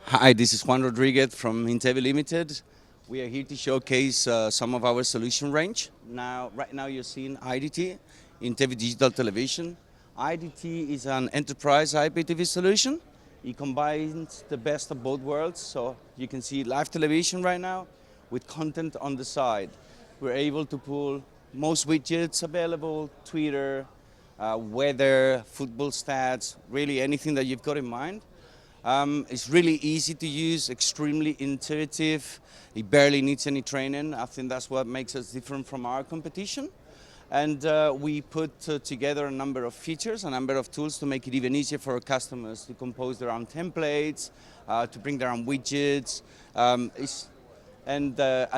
Hi, this is Juan Rodriguez from Intevi Limited. We are here to showcase some of our solution range. Right now you're seeing IDT, Intevi Digital Television. IDT is an enterprise IPTV solution. It combines the best of both worlds, so you can see live television right now with content on the side. We're able to pull most widgets available, Twitter, weather, football stats, really anything that you've got in mind. It's really easy to use, extremely intuitive. It barely needs any training. I think that's what makes us different from our competition. And we put together a number of features, a number of tools to make it even easier for our customers to compose their own templates, to bring their own widgets. At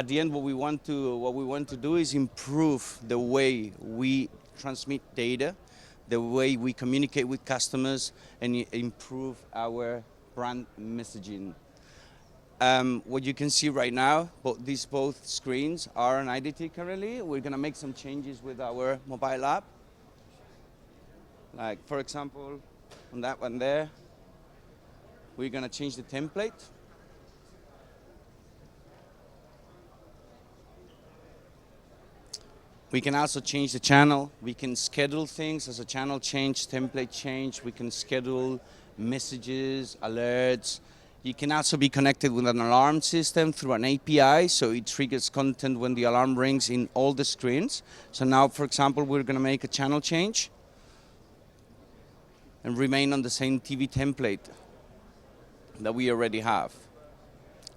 the end, what we want to do is improve the way we transmit data, the way we communicate with customers, and improve our brand messaging. What you can see right now, both screens are on IDT currently. We're going to make some changes with our mobile app. Like, for example, on that one there, we're going to change the template. We can also change the channel. We can schedule things as a channel change, template change. We can schedule messages, alerts. You can also be connected with an alarm system through an API, so it triggers content when the alarm rings in all the screens. So now, for example, we're going to make a channel change and remain on the same TV template that we already have.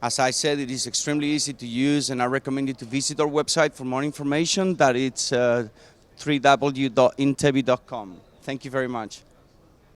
As I said, it is extremely easy to use, and I recommend you to visit our website for more information. That it's www.intevi.com. Thank you very much.